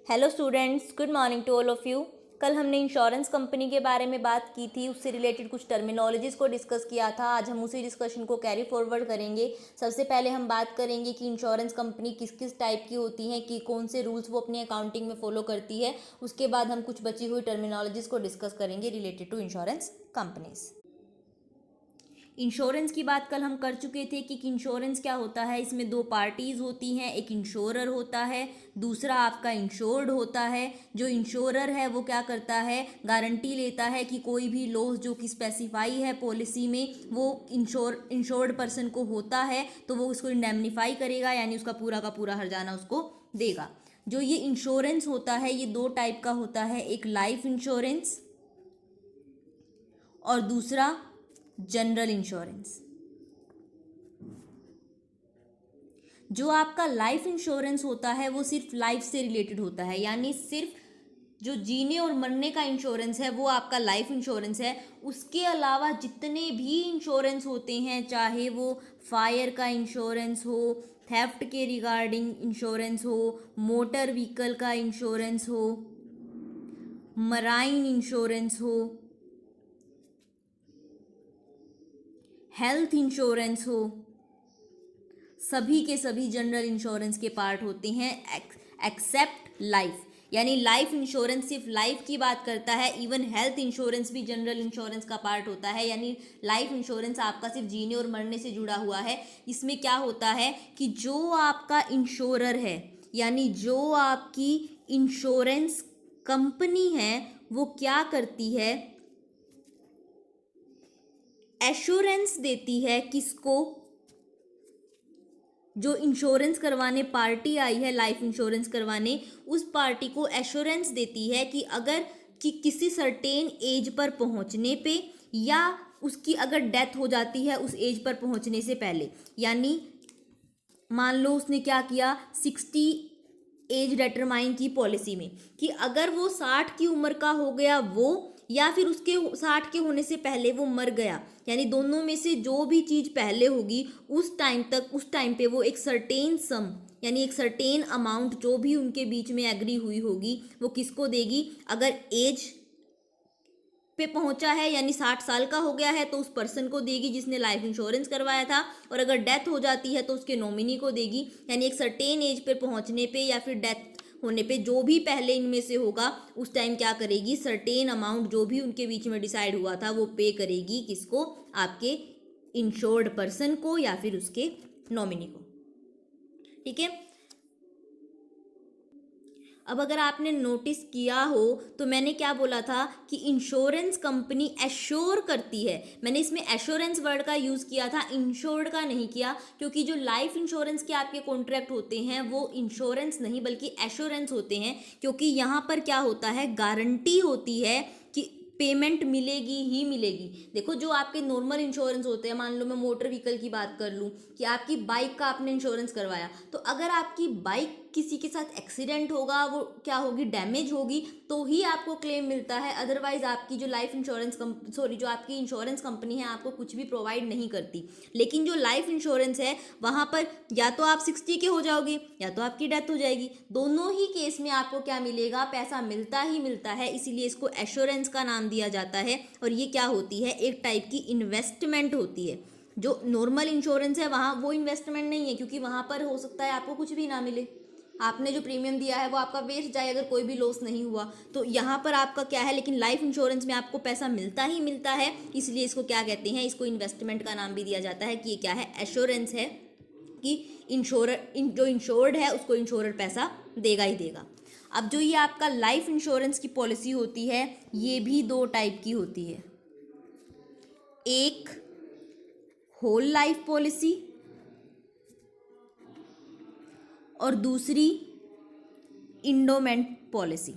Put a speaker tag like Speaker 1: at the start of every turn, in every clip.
Speaker 1: Hello students, good morning to all of you. कल हमने insurance company के बारे में बात की थी, उससे रिलेटेड कुछ टर्मिनोलॉजीज को डिस्कस किया था। आज हम उसी डिस्कशन को कैरी फॉरवर्ड करेंगे। सबसे पहले हम बात करेंगे कि इंश्योरेंस कंपनी किस किस टाइप की होती हैं, कि कौन से रूल्स वो अपनी अकाउंटिंग में फॉलो करती है। उसके बाद हम कुछ बची हुई टर्मिनोलॉजीज को डिस्कस करेंगे related to insurance companies. Insurance की बात कल हम कर चुके थे कि इंश्योरेंस क्या होता है। इसमें दो पार्टीज़ होती हैं, एक इंश्योरर होता है, दूसरा आपका इंश्योर्ड होता है। जो इंश्योरर है वो क्या करता है, गारंटी लेता है कि कोई भी लॉस जो कि स्पेसिफाई है पॉलिसी में वो इंश्योर्ड पर्सन को होता है तो वो उसको इंडेमनीफाई करेगा, यानी उसका पूरा का पूरा हर्जाना उसको देगा। जो ये इंश्योरेंस होता है ये दो टाइप का होता है, एक लाइफ इंश्योरेंस और दूसरा जनरल इंश्योरेंस। जो आपका लाइफ इंश्योरेंस होता है वो सिर्फ लाइफ से रिलेटेड होता है, यानी सिर्फ जो जीने और मरने का इंश्योरेंस है वो आपका लाइफ इंश्योरेंस है। उसके अलावा जितने भी इंश्योरेंस होते हैं, चाहे वो फायर का इंश्योरेंस हो, थेफ्ट के रिगार्डिंग इंश्योरेंस हो, मोटर व्हीकल का इंश्योरेंस हो, मराइन इंश्योरेंस हो, हेल्थ इंश्योरेंस हो, सभी के सभी जनरल इंश्योरेंस के पार्ट होते हैं एक्सेप्ट लाइफ। यानी लाइफ इंश्योरेंस सिर्फ लाइफ की बात करता है। इवन हेल्थ इंश्योरेंस भी जनरल इंश्योरेंस का पार्ट होता है। यानी लाइफ इंश्योरेंस आपका सिर्फ जीने और मरने से जुड़ा हुआ है। इसमें क्या होता है कि जो आपका इंश्योरर है, यानी जो आपकी इंश्योरेंस कंपनी है, वो क्या करती है, एश्योरेंस देती है किसको, जो इंश्योरेंस करवाने पार्टी आई है लाइफ इंश्योरेंस करवाने, उस पार्टी को एश्योरेंस देती है कि अगर कि किसी सर्टेन एज पर पहुंचने पे या उसकी अगर डेथ हो जाती है उस एज पर पहुंचने से पहले, यानी मान लो उसने क्या किया, 60 एज डिटरमाइन की पॉलिसी में कि अगर वो 60 की उम्र का हो गया वो, या फिर उसके 60 के होने से पहले वो मर गया, यानी दोनों में से जो भी चीज़ पहले होगी उस टाइम पे वो एक सर्टेन सम, यानी एक सर्टेन अमाउंट जो भी उनके बीच में एग्री हुई होगी वो किसको देगी। अगर एज पे पहुंचा है यानी 60 साल का हो गया है तो उस पर्सन को देगी जिसने लाइफ इंश्योरेंस करवाया था, और अगर डेथ हो जाती है तो उसके नॉमिनी को देगी। यानी एक सर्टेन एज पे पहुंचने पे या फिर डेथ होने पे जो भी पहले इनमें से होगा उस टाइम क्या करेगी, सर्टेन अमाउंट जो भी उनके बीच में डिसाइड हुआ था वो पे करेगी किसको, आपके इंश्योर्ड पर्सन को या फिर उसके नॉमिनी को। ठीक है। अब अगर आपने नोटिस किया हो तो मैंने क्या बोला था कि इंश्योरेंस कंपनी एश्योर करती है। मैंने इसमें एश्योरेंस वर्ड का यूज़ किया था, इंश्योर्ड का नहीं किया, क्योंकि जो लाइफ इंश्योरेंस के आपके कॉन्ट्रैक्ट होते हैं वो इंश्योरेंस नहीं बल्कि एश्योरेंस होते हैं, क्योंकि यहाँ पर क्या होता है, गारंटी होती है कि पेमेंट मिलेगी ही मिलेगी। देखो जो आपके नॉर्मल इंश्योरेंस होते हैं, मान लो मैं मोटर व्हीकल की बात कर लूँ कि आपकी बाइक का आपने इंश्योरेंस करवाया, तो अगर आपकी बाइक किसी के साथ एक्सीडेंट होगा, वो क्या होगी, डैमेज होगी, तो ही आपको क्लेम मिलता है। अदरवाइज आपकी जो लाइफ इंश्योरेंस जो आपकी इंश्योरेंस कंपनी है आपको कुछ भी प्रोवाइड नहीं करती। लेकिन जो लाइफ इंश्योरेंस है वहाँ पर या तो आप 60 के हो जाओगे या तो आपकी डेथ हो जाएगी, दोनों ही केस में आपको क्या मिलेगा, पैसा मिलता ही मिलता है। इसीलिए इसको एश्योरेंस का नाम दिया जाता है। और ये क्या होती है, एक टाइप की इन्वेस्टमेंट होती है। जो नॉर्मल इंश्योरेंस है वहाँ वो इन्वेस्टमेंट नहीं है, क्योंकि वहाँ पर हो सकता है आपको कुछ भी ना मिले, आपने जो प्रीमियम दिया है वो आपका वेस्ट जाए अगर कोई भी लॉस नहीं हुआ। तो यहाँ पर आपका क्या है, लेकिन लाइफ इंश्योरेंस में आपको पैसा मिलता ही मिलता है, इसलिए इसको क्या कहते हैं, इसको इन्वेस्टमेंट का नाम भी दिया जाता है कि ये क्या है, एश्योरेंस है कि जो इंश्योर्ड है उसको इंश्योरर पैसा देगा ही देगा। अब जो ये आपका लाइफ इंश्योरेंस की पॉलिसी होती है ये भी दो टाइप की होती है, एक होल लाइफ पॉलिसी और दूसरी endowment policy.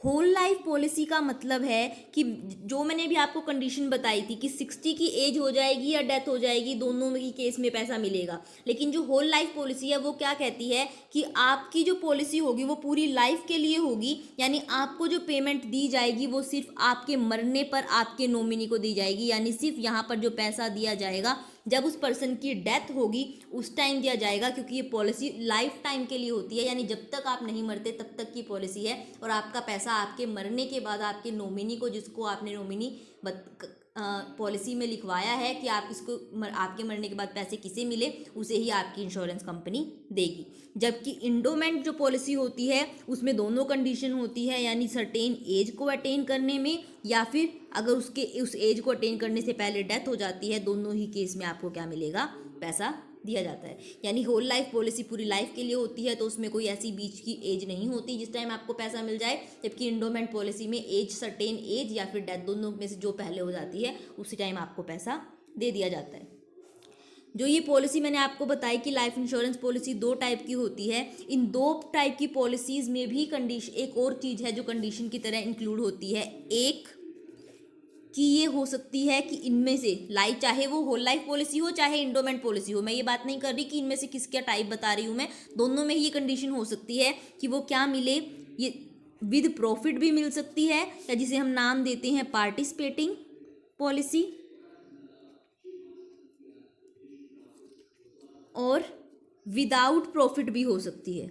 Speaker 1: Whole life policy का मतलब है कि जो मैंने भी आपको कंडीशन बताई थी कि 60 की एज हो जाएगी या डेथ हो जाएगी, दोनों में की केस में पैसा मिलेगा। लेकिन जो होल लाइफ पॉलिसी है वो क्या कहती है कि आपकी जो पॉलिसी होगी वो पूरी लाइफ के लिए होगी, यानी आपको जो पेमेंट दी जाएगी वो सिर्फ आपके मरने पर आपके नॉमिनी को दी जाएगी। यानी सिर्फ यहाँ पर जो पैसा दिया जाएगा जब उस पर्सन की डेथ होगी उस टाइम दिया जाएगा, क्योंकि ये पॉलिसी लाइफ टाइम के लिए होती है, यानी जब तक आप नहीं मरते तब तक की पॉलिसी है। और आपका पैसा आपके मरने के बाद आपके नॉमिनी को, जिसको आपने नॉमिनी पॉलिसी में लिखवाया है कि आप इसको आपके मरने के बाद पैसे किसे मिले, उसे ही आपकी इंश्योरेंस कंपनी देगी। जबकि इंडोमेंट जो पॉलिसी होती है उसमें दोनों कंडीशन होती है, यानी सर्टेन एज को अटेन करने में, या फिर अगर उस एज को अटेन करने से पहले डेथ हो जाती है, दोनों ही केस में आपको क्या मिलेगा, पैसा दिया जाता है। यानी होल लाइफ पॉलिसी पूरी लाइफ के लिए होती है, तो उसमें कोई ऐसी बीच की एज नहीं होती जिस टाइम आपको पैसा मिल जाए। जबकि इंडोमेंट पॉलिसी में एज, सर्टेन एज या फिर डेथ, दोनों में से जो पहले हो जाती है उसी टाइम आपको पैसा दे दिया जाता है। जो ये पॉलिसी मैंने आपको बताई कि लाइफ इंश्योरेंस पॉलिसी 2 टाइप की होती है, इन 2 टाइप की पॉलिसीज़ में भी कंडीशन, एक और चीज़ है जो कंडीशन की तरह इंक्लूड होती है। एक कि ये हो सकती है कि इनमें से लाइफ, चाहे वो होल लाइफ पॉलिसी हो चाहे इंडोमेंट पॉलिसी हो, मैं ये बात नहीं कर रही कि इनमें से किसका टाइप बता रही हूँ मैं, दोनों में ही ये कंडीशन हो सकती है कि वो क्या मिले, ये विद प्रॉफिट भी मिल सकती है, या जिसे हम नाम देते हैं पार्टिसिपेटिंग पॉलिसी, और विदाउट प्रॉफिट भी हो सकती है,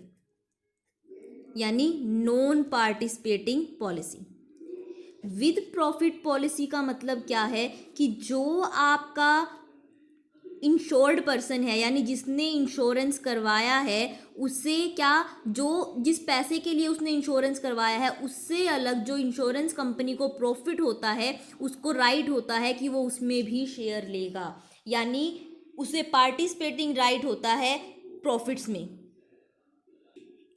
Speaker 1: यानी non participating policy. With profit policy का मतलब क्या है कि जो आपका इंश्योर्ड पर्सन है, यानी जिसने इंश्योरेंस करवाया है, उससे क्या, जो जिस पैसे के लिए उसने इंश्योरेंस करवाया है उससे अलग जो इंश्योरेंस कंपनी को प्रॉफिट होता है, उसको राइट होता है कि वो उसमें भी शेयर लेगा, यानी उसे पार्टिसिपेटिंग राइट होता है प्रॉफिट्स में।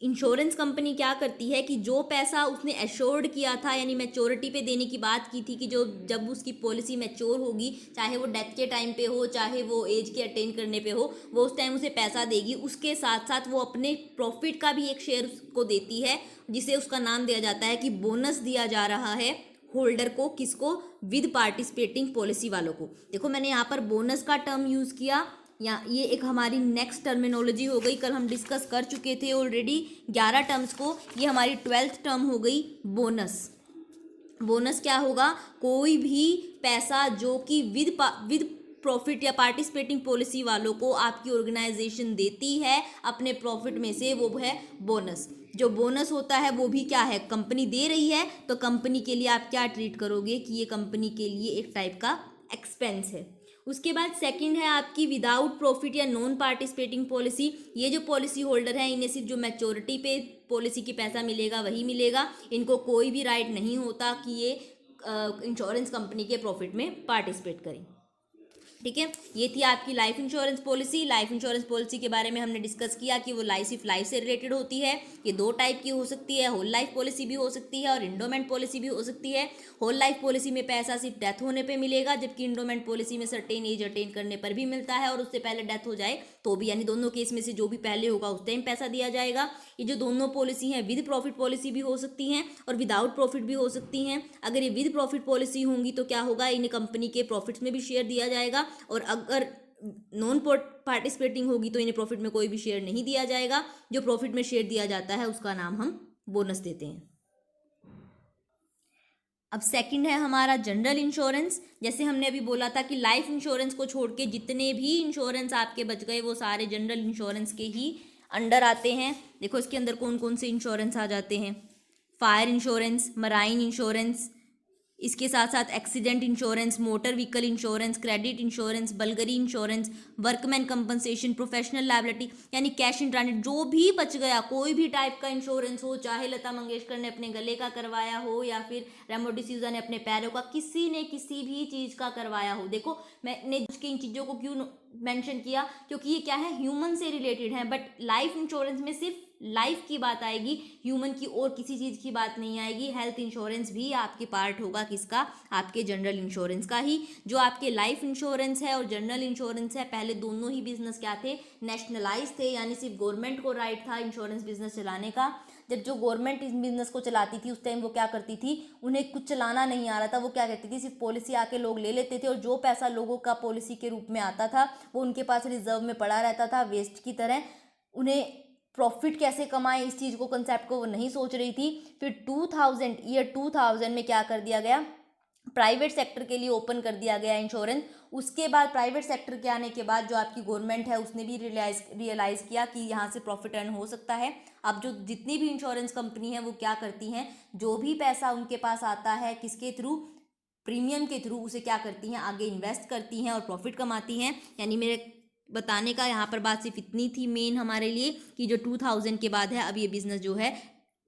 Speaker 1: इंश्योरेंस कंपनी क्या करती है कि जो पैसा उसने एश्योर्ड किया था, यानी मैच्योरिटी पे देने की बात की थी कि जो जब उसकी पॉलिसी मैच्योर होगी, चाहे वो डेथ के टाइम पे हो चाहे वो एज के अटेन करने पे हो, वो उस टाइम उसे पैसा देगी। उसके साथ साथ वो अपने प्रॉफिट का भी एक शेयर उसको देती है, जिसे उसका नाम दिया जाता है कि बोनस दिया जा रहा है होल्डर को। किसको? विद पार्टिसिपेटिंग पॉलिसी वालों को। देखो मैंने यहाँ पर बोनस का टर्म यूज़ किया, या ये एक हमारी नेक्स्ट टर्मिनोलॉजी हो गई, कल हम डिस्कस कर चुके थे ऑलरेडी 11 टर्म्स को, ये हमारी 12th टर्म हो गई बोनस। बोनस क्या होगा? कोई भी पैसा जो कि विद प्रॉफिट या पार्टिसिपेटिंग पॉलिसी वालों को आपकी ऑर्गेनाइजेशन देती है अपने प्रॉफिट में से, वो है बोनस। जो बोनस होता है वो भी क्या है? कंपनी दे रही है, तो कंपनी के लिए आप क्या ट्रीट करोगे कि ये कंपनी के लिए एक टाइप का एक्सपेंस है। उसके बाद सेकंड है आपकी विदाउट प्रॉफिट या नॉन पार्टिसिपेटिंग पॉलिसी। ये जो पॉलिसी होल्डर है इन्हें सिर्फ जो मैच्योरिटी पे पॉलिसी की पैसा मिलेगा वही मिलेगा, इनको कोई भी राइट नहीं होता कि ये इंश्योरेंस कंपनी के प्रॉफिट में पार्टिसिपेट करें। ठीक है, ये थी आपकी life insurance policy. Life insurance policy के बारे में हमने डिस्कस किया कि वो सिर्फ लाइफ से रिलेटेड होती है। ये 2 टाइप की हो सकती है, होल लाइफ पॉलिसी भी हो सकती है और इंडोमेंट पॉलिसी भी हो सकती है। होल लाइफ पॉलिसी में पैसा सिर्फ डेथ होने पे मिलेगा, जबकि इंडोमेंट पॉलिसी में सर्टेन एज अटेन करने पर भी मिलता है और उससे पहले डेथ हो जाए तो भी, यानी दोनों केस में से जो भी पहले होगा उस टाइम पैसा दिया जाएगा। ये जो दोनों पॉलिसी हैं विद प्रॉफिट पॉलिसी भी हो सकती हैं और विदाउट प्रॉफिट भी हो सकती हैं। अगर ये विद प्रॉफिट पॉलिसी होंगी तो क्या होगा, इन्हें कंपनी के प्रॉफिट्स में भी शेयर दिया जाएगा, और अगर नॉन पार्टिसिपेटिंग होगी तो इन्हें प्रॉफिट में कोई भी शेयर नहीं दिया जाएगा। जो प्रॉफिट में शेयर दिया जाता है उसका नाम हम बोनस देते हैं। अब सेकंड है हमारा जनरल इंश्योरेंस। जैसे हमने अभी बोला था कि लाइफ इंश्योरेंस को छोड़ के जितने भी इंश्योरेंस आपके बच गए वो सारे जनरल इंश्योरेंस के ही अंडर आते हैं। देखो इसके अंदर कौन कौन से इंश्योरेंस आ जाते हैं। फायर इंश्योरेंस, मराइन इंश्योरेंस, इसके साथ साथ accident insurance, motor vehicle insurance, credit insurance, burglary insurance, workman compensation, professional liability, यानी कैश इन ट्रांजिट। जो भी बच गया, कोई भी टाइप का इंश्योरेंस हो, चाहे लता मंगेशकर ने अपने गले का करवाया हो या फिर रेमो डिसूजा ने अपने पैरों का, किसी ने किसी भी चीज़ का करवाया हो। देखो मैंने इन चीज़ों को क्यों मेंशन किया, क्योंकि ये क्या है, ह्यूमन से रिलेटेड है। बट लाइफ इंश्योरेंस में सिर्फ लाइफ की बात आएगी, ह्यूमन की और किसी चीज़ की बात नहीं आएगी। हेल्थ इंश्योरेंस भी आपके पार्ट होगा किसका, आपके जनरल इंश्योरेंस का ही। जो आपके लाइफ इंश्योरेंस है और जनरल इंश्योरेंस है, पहले दोनों ही बिजनेस क्या थे, नेशनलाइज थे, यानी सिर्फ गवर्नमेंट को राइट था इंश्योरेंस बिजनेस चलाने का। जब जो गवर्नमेंट इस बिजनेस को चलाती थी उस टाइम वो क्या करती थी, उन्हें कुछ चलाना नहीं आ रहा था, वो क्या कहती थी, सिर्फ पॉलिसी आके लोग ले लेते थे और जो पैसा लोगों का पॉलिसी के रूप में आता था वो उनके पास रिजर्व में पड़ा रहता था वेस्ट की तरह। उन्हें प्रॉफिट कैसे कमाएं इस चीज़ को, कंसेप्ट को वो नहीं सोच रही थी। फिर 2000 में क्या कर दिया गया, प्राइवेट सेक्टर के लिए ओपन कर दिया गया इंश्योरेंस। उसके बाद प्राइवेट सेक्टर के आने के बाद जो आपकी गवर्नमेंट है उसने भी रियलाइज़ किया कि यहाँ से प्रॉफिट अर्न हो सकता है। अब जो जितनी भी इंश्योरेंस कंपनी है वो क्या करती हैं, जो भी पैसा उनके पास आता है किसके थ्रू, प्रीमियम के थ्रू, उसे क्या करती हैं, आगे इन्वेस्ट करती हैं और प्रॉफिट कमाती हैं। यानी मेरे बताने का यहाँ पर बात सिर्फ इतनी थी मेन हमारे लिए कि जो 2000 के बाद है अब ये बिज़नेस जो है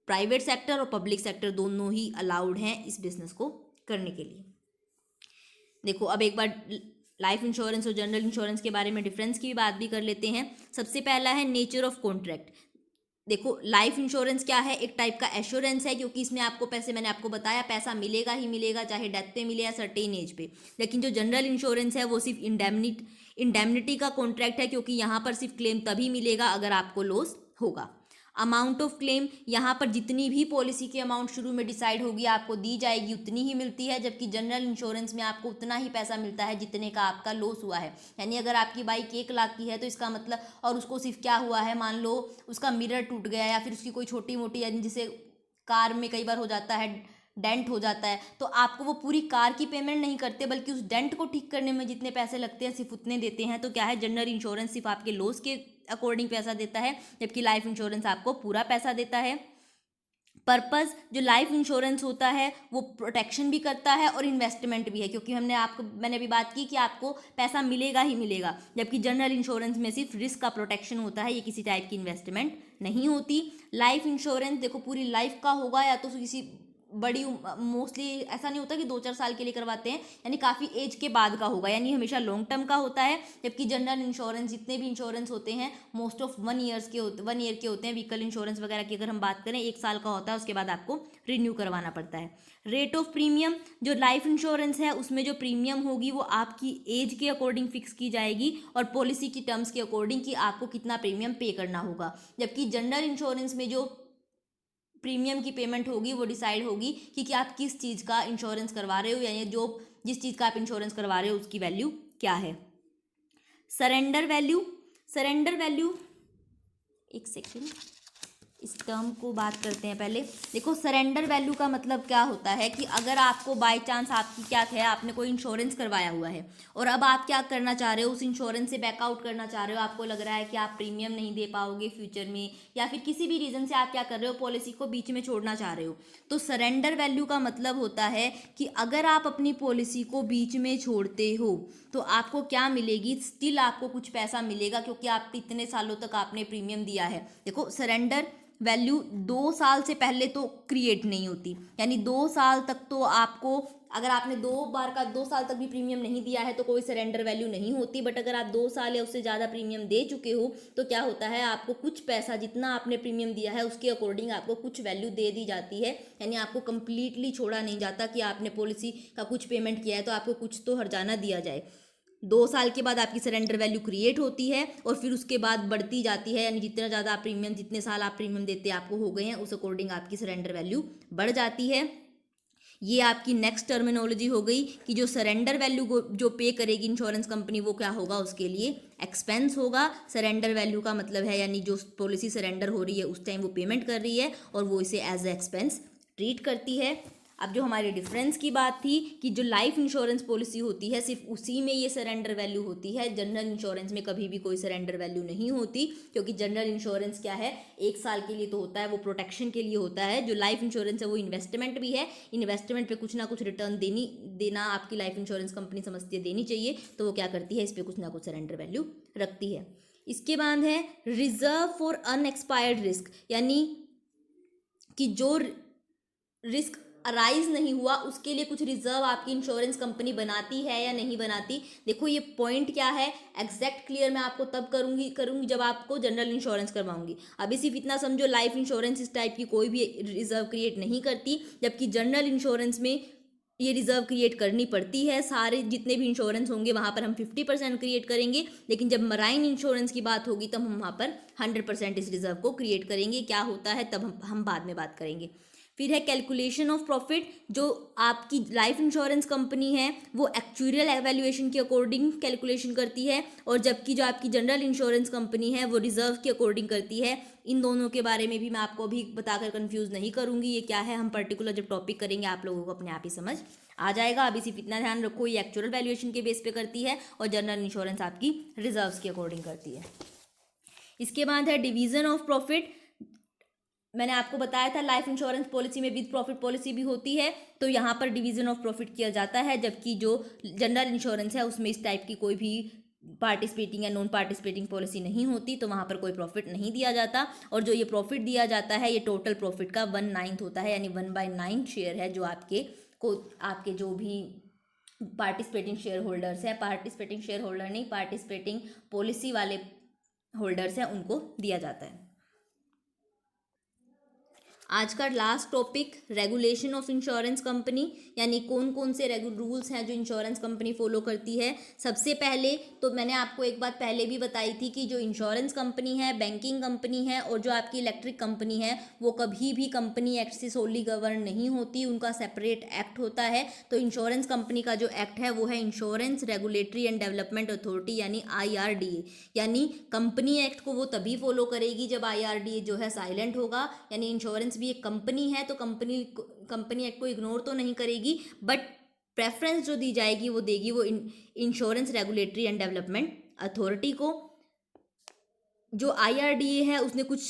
Speaker 1: प्राइवेट सेक्टर और पब्लिक सेक्टर दोनों ही अलाउड हैं इस बिज़नेस को करने के लिए। देखो अब एक बार लाइफ इंश्योरेंस और जनरल इंश्योरेंस के बारे में डिफरेंस की भी बात भी कर लेते हैं। सबसे पहला है नेचर ऑफ कॉन्ट्रैक्ट। देखो लाइफ इंश्योरेंस क्या है, एक टाइप का एश्योरेंस है, क्योंकि इसमें आपको पैसे, मैंने आपको बताया, पैसा मिलेगा ही मिलेगा, चाहे डेथ पे मिले या सर्टेन एज पे। लेकिन जो जनरल इंश्योरेंस है वो सिर्फ इंडेमनिटी का कॉन्ट्रैक्ट है, क्योंकि यहाँ पर सिर्फ क्लेम तभी मिलेगा अगर आपको लॉस होगा। अमाउंट ऑफ क्लेम, यहाँ पर जितनी भी पॉलिसी की अमाउंट शुरू में डिसाइड होगी आपको दी जाएगी उतनी ही मिलती है, जबकि जनरल इंश्योरेंस में आपको उतना ही पैसा मिलता है जितने का आपका लॉस हुआ है। यानी अगर आपकी बाइक 1 लाख की है तो इसका मतलब, और उसको सिर्फ क्या हुआ है, मान लो उसका मिरर टूट गया या फिर उसकी कोई छोटी मोटी, यानी जिसे कार में कई बार हो जाता है, डेंट हो जाता है, तो आपको वो पूरी कार की पेमेंट नहीं करते बल्कि उस डेंट को ठीक करने में जितने पैसे लगते हैं सिर्फ उतने देते हैं। तो क्या है, जनरल इंश्योरेंस सिर्फ आपके लॉस के अकॉर्डिंग पैसा देता है, जबकि लाइफ इंश्योरेंस आपको पूरा पैसा देता है। पर्पस, जो लाइफ इंश्योरेंस होता है वो प्रोटेक्शन भी करता है और इन्वेस्टमेंट भी है, क्योंकि मैंने अभी बात की कि आपको पैसा मिलेगा ही मिलेगा, जबकि जनरल इंश्योरेंस में सिर्फ रिस्क का प्रोटेक्शन होता है, ये किसी टाइप की इन्वेस्टमेंट नहीं होती। लाइफ इंश्योरेंस देखो पूरी लाइफ का होगा या तो किसी बड़ी, मोस्टली ऐसा नहीं होता कि 2-4 साल के लिए करवाते हैं, यानी काफ़ी एज के बाद का होगा, यानी हमेशा लॉन्ग टर्म का होता है। जबकि जनरल इंश्योरेंस, जितने भी इंश्योरेंस होते हैं मोस्ट ऑफ 1 ईयर के होते हैं। व्हीकल इंश्योरेंस वगैरह की अगर हम बात करें 1 साल का होता है, उसके बाद आपको रिन्यू करवाना पड़ता है। रेट ऑफ प्रीमियम, जो लाइफ इंश्योरेंस है उसमें जो प्रीमियम होगी वो आपकी एज के अकॉर्डिंग फिक्स की जाएगी और पॉलिसी की टर्म्स के अकॉर्डिंग कि आपको कितना प्रीमियम पे करना होगा। जबकि जनरल इंश्योरेंस में जो प्रीमियम की पेमेंट होगी वो डिसाइड होगी कि आप किस चीज़ का इंश्योरेंस करवा रहे हो, यानी जिस चीज़ का आप इंश्योरेंस करवा रहे हो उसकी वैल्यू क्या है। सरेंडर वैल्यू, एक सेकेंड, इस टर्म को बात करते हैं पहले। देखो सरेंडर वैल्यू का मतलब क्या होता है कि अगर आपको बाय चांस आपकी क्या है, आपने कोई इंश्योरेंस करवाया हुआ है और अब आप क्या करना चाह रहे हो, उस इंश्योरेंस से बैकआउट करना चाह रहे हो, आपको लग रहा है कि आप प्रीमियम नहीं दे पाओगे फ्यूचर में, या फिर किसी भी रीज़न से आप क्या कर रहे हो, पॉलिसी को बीच में छोड़ना चाह रहे हो, तो सरेंडर वैल्यू का मतलब होता है कि अगर आप अपनी पॉलिसी को बीच में छोड़ते हो तो आपको क्या मिलेगी, स्टिल आपको कुछ पैसा मिलेगा, क्योंकि आप इतने सालों तक आपने प्रीमियम दिया है। देखो सरेंडर वैल्यू 2 साल से पहले तो क्रिएट नहीं होती, यानी 2 साल तक तो आपको, अगर आपने 2 साल तक भी प्रीमियम नहीं दिया है तो कोई सरेंडर वैल्यू नहीं होती। बट अगर आप 2 साल या उससे ज़्यादा प्रीमियम दे चुके हो तो क्या होता है, आपको कुछ पैसा, जितना आपने प्रीमियम दिया है उसके अकॉर्डिंग आपको कुछ वैल्यू दे दी जाती है, यानी आपको कंप्लीटली छोड़ा नहीं जाता कि आपने पॉलिसी का कुछ पेमेंट किया है तो आपको कुछ तो हर्जाना दिया जाए। 2 साल के बाद आपकी सरेंडर वैल्यू क्रिएट होती है और फिर उसके बाद बढ़ती जाती है, यानी जितना ज़्यादा आप प्रीमियम, जितने साल आप प्रीमियम देते आपको हो गए हैं उस अकॉर्डिंग आपकी सरेंडर वैल्यू बढ़ जाती है। ये आपकी नेक्स्ट टर्मिनोलॉजी हो गई कि जो सरेंडर वैल्यू जो पे करेगी इंश्योरेंस कंपनी वो क्या होगा, उसके लिए एक्सपेंस होगा। सरेंडर वैल्यू का मतलब है यानी जो पॉलिसी सरेंडर हो रही है उस टाइम वो पेमेंट कर रही है और वो इसे एज ए एक्सपेंस ट्रीट करती है। अब जो हमारे डिफरेंस की बात थी कि जो लाइफ इंश्योरेंस पॉलिसी होती है सिर्फ उसी में ये सरेंडर वैल्यू होती है, जनरल इंश्योरेंस में कभी भी कोई सरेंडर वैल्यू नहीं होती, क्योंकि जनरल इंश्योरेंस क्या है, 1 साल के लिए तो होता है, वो प्रोटेक्शन के लिए होता है। जो लाइफ इंश्योरेंस है वो इन्वेस्टमेंट भी है, इन्वेस्टमेंट पे कुछ ना कुछ रिटर्न देना आपकी लाइफ इंश्योरेंस कंपनी समझती है देनी चाहिए, तो वो क्या करती है, इस पर कुछ ना कुछ सरेंडर वैल्यू रखती है। इसके बाद है रिजर्व फॉर अनएक्सपायर्ड रिस्क, यानी कि जो रिस्क अराइज नहीं हुआ उसके लिए कुछ रिजर्व आपकी इंश्योरेंस कंपनी बनाती है या नहीं बनाती। देखो ये पॉइंट क्या है, एग्जैक्ट क्लियर मैं आपको तब करूंगी जब आपको जनरल इंश्योरेंस करवाऊंगी। अभी सिर्फ इतना समझो, लाइफ इंश्योरेंस इस टाइप की कोई भी रिजर्व क्रिएट नहीं करती, जबकि जनरल इंश्योरेंस में ये रिजर्व क्रिएट करनी पड़ती है। सारे जितने भी इंश्योरेंस होंगे वहाँ पर हम 50% क्रिएट करेंगे, लेकिन जब मराइन इंश्योरेंस की बात होगी तब हम वहाँ पर 100% इस रिजर्व को क्रिएट करेंगे। क्या होता है तब हम बाद में बात करेंगे। फिर है कैलकुलेशन ऑफ प्रॉफिट, जो आपकी लाइफ इंश्योरेंस कंपनी है वो एक्चुअल एवैल्यूएशन के अकॉर्डिंग कैलकुलेशन करती है, और जबकि जो आपकी जनरल इंश्योरेंस कंपनी है वो रिजर्व के अकॉर्डिंग करती है। इन दोनों के बारे में भी मैं आपको अभी बताकर कंफ्यूज नहीं करूंगी ये क्या है, हम पर्टिकुलर जब टॉपिक करेंगे आप लोगों को अपने आप ही समझ आ जाएगा। अभी सिर्फ इतना ध्यान रखो, ये एक्चुअल वैल्यूएशन के बेस पे करती है और जनरल इंश्योरेंस आपकी रिजर्व्स के अकॉर्डिंग करती है। इसके बाद है डिवीजन ऑफ प्रॉफिट। मैंने आपको बताया था लाइफ इंश्योरेंस पॉलिसी में विद प्रॉफिट पॉलिसी भी होती है, तो यहाँ पर डिवीजन ऑफ प्रॉफिट किया जाता है, जबकि जो जनरल इंश्योरेंस है उसमें इस टाइप की कोई भी पार्टिसिपेटिंग या नॉन पार्टिसिपेटिंग पॉलिसी नहीं होती, तो वहाँ पर कोई प्रॉफिट नहीं दिया जाता। और जो ये प्रॉफिट दिया जाता है ये टोटल प्रॉफिट का 1/9 होता है, यानी 1/9 शेयर है जो आपके जो भी पार्टिसिपेटिंग शेयर होल्डर्स है, पार्टिसिपेटिंग शेयर होल्डर नहीं, पार्टिसिपेटिंग पॉलिसी वाले होल्डर्स हैं, उनको दिया जाता है। आज का last topic regulation of insurance company, यानी कौन कौन से रूल्स हैं जो इंश्योरेंस कंपनी फॉलो करती है। सबसे पहले तो मैंने आपको एक बात पहले भी बताई थी कि जो इंश्योरेंस कंपनी है, बैंकिंग कंपनी है और जो आपकी इलेक्ट्रिक कंपनी है, वो कभी भी कंपनी एक्ट से सोली गवर्न नहीं होती, उनका सेपरेट एक्ट होता है। तो इंश्योरेंस कंपनी का जो एक्ट है वो है insurance regulatory and development authority, यानी IRDA। यानी कंपनी एक्ट को वो तभी फॉलो करेगी जब IRDA जो है साइलेंट होगा, यानी इंश्योरेंस भी एक कंपनी है तो कंपनी एक्ट को इग्नोर तो नहीं करेगी, बट प्रेफरेंस जो दी जाएगी वो देगी वो insurance regulatory and development authority को। जो IRDA है उसने कुछ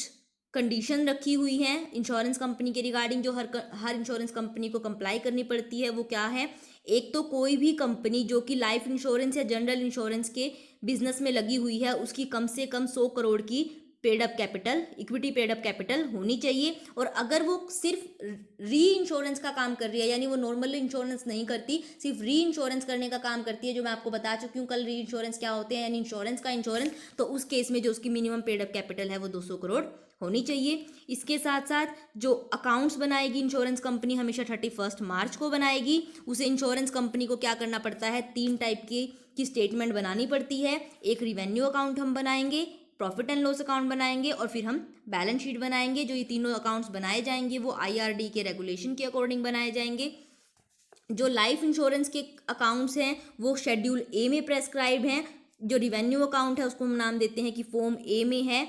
Speaker 1: कंडीशन रखी हुई है इंश्योरेंस कंपनी के रिगार्डिंग, जो हर इंश्योरेंस कंपनी को कंप्लाई करनी पड़ती है। वो क्या है? एक तो कोई भी कंपनी जो कि लाइफ इंश्योरेंस या जनरल इंश्योरेंस के बिजनेस में लगी हुई है, उसकी कम से कम 100 करोड़ की paid up capital, equity paid up capital होनी चाहिए। और अगर वो सिर्फ री इंश्योरेंस का काम कर रही है, यानी वो नॉर्मल इंश्योरेंस नहीं करती, सिर्फ री इंश्योरेंस करने का काम करती है, जो मैं आपको बता चुकी हूँ कल री इंश्योरेंस क्या होते हैं, यानी इंश्योरेंस का इंश्योरेंस, तो उस केस में जो उसकी मिनिमम पेड अप कैपिटल है वो 200 करोड़ होनी चाहिए। इसके साथ साथ जो अकाउंट्स बनाएगी इंश्योरेंस कंपनी, हमेशा 31 मार्च को बनाएगी। उसे इंश्योरेंस कंपनी को क्या करना पड़ता है? 3 टाइप की स्टेटमेंट बनानी पड़ती है। एक रिवेन्यू अकाउंट हम बनाएंगे, प्रॉफिट एंड लॉस अकाउंट बनाएंगे और फिर हम बैलेंस शीट बनाएंगे। जो ये तीनों अकाउंट्स बनाए जाएंगे वो IRD के रेगुलेशन के अकॉर्डिंग बनाए जाएंगे। जो लाइफ इंश्योरेंस के अकाउंट्स हैं वो शेड्यूल A में प्रेस्क्राइब हैं। जो रिवेन्यू अकाउंट है उसको हम नाम देते हैं कि फॉर्म A में है,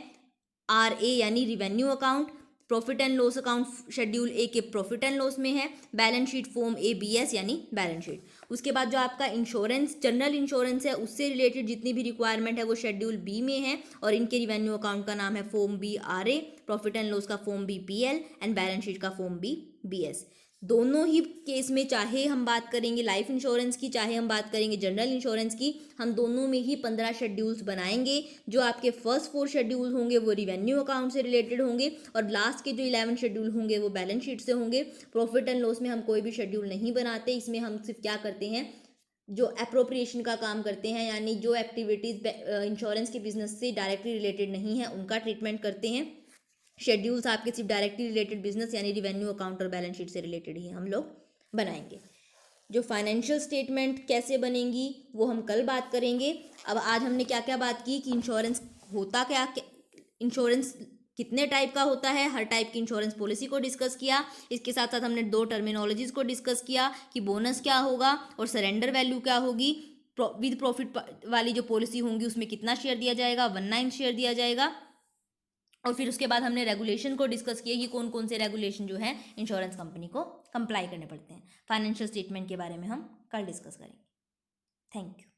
Speaker 1: RA यानी revenue account. Profit and loss account schedule A के प्रॉफिट एंड लॉस में है। बैलेंस शीट फॉर्म ABS यानी बैलेंस शीट। उसके बाद जो आपका इंश्योरेंस जनरल इंश्योरेंस है उससे रिलेटेड जितनी भी रिक्वायरमेंट है वो शेड्यूल B में है और इनके रिवेन्यू अकाउंट का नाम है form B RA, profit and loss का form B PL and balance sheet का फॉर्म B BS। दोनों ही केस में, चाहे हम बात करेंगे लाइफ इंश्योरेंस की, चाहे हम बात करेंगे जनरल इंश्योरेंस की, हम दोनों में ही 15 शेड्यूल्स बनाएंगे। जो आपके फर्स्ट 4 शेड्यूल होंगे वो रिवेन्यू अकाउंट से रिलेटेड होंगे और लास्ट के जो 11 शेड्यूल होंगे वो बैलेंस शीट से होंगे। प्रॉफिट एंड लॉस में हम कोई भी शेड्यूल नहीं बनाते, इसमें हम सिर्फ क्या करते हैं, जो अप्रोप्रिएशन का काम करते हैं, यानी जो एक्टिविटीज़ इंश्योरेंस के बिजनेस से डायरेक्टली रिलेटेड नहीं है उनका ट्रीटमेंट करते हैं। शेड्यूल्स आपके सिर्फ डायरेक्टली रिलेटेड बिजनेस यानी रिवेन्यू अकाउंट और बैलेंस शीट से रिलेटेड ही हम लोग बनाएंगे। जो फाइनेंशियल स्टेटमेंट कैसे बनेंगी वो हम कल बात करेंगे। अब आज हमने क्या क्या बात की कि इंश्योरेंस होता क्या, इंश्योरेंस कितने टाइप का होता है, हर टाइप की इंश्योरेंस पॉलिसी को डिस्कस किया। इसके साथ साथ हमने 2 टर्मिनोलॉजीज को डिस्कस किया कि बोनस क्या होगा और सरेंडर वैल्यू क्या होगी। विद प्रॉफिट वाली जो पॉलिसी होंगी उसमें कितना शेयर दिया जाएगा, 1/9 शेयर दिया जाएगा। और फिर उसके बाद हमने रेगुलेशन को डिस्कस किया कि कौन कौन से रेगुलेशन जो है इंश्योरेंस कंपनी को कंप्लाई करने पड़ते हैं। फाइनेंशियल स्टेटमेंट के बारे में हम कल डिस्कस करेंगे। Thank you.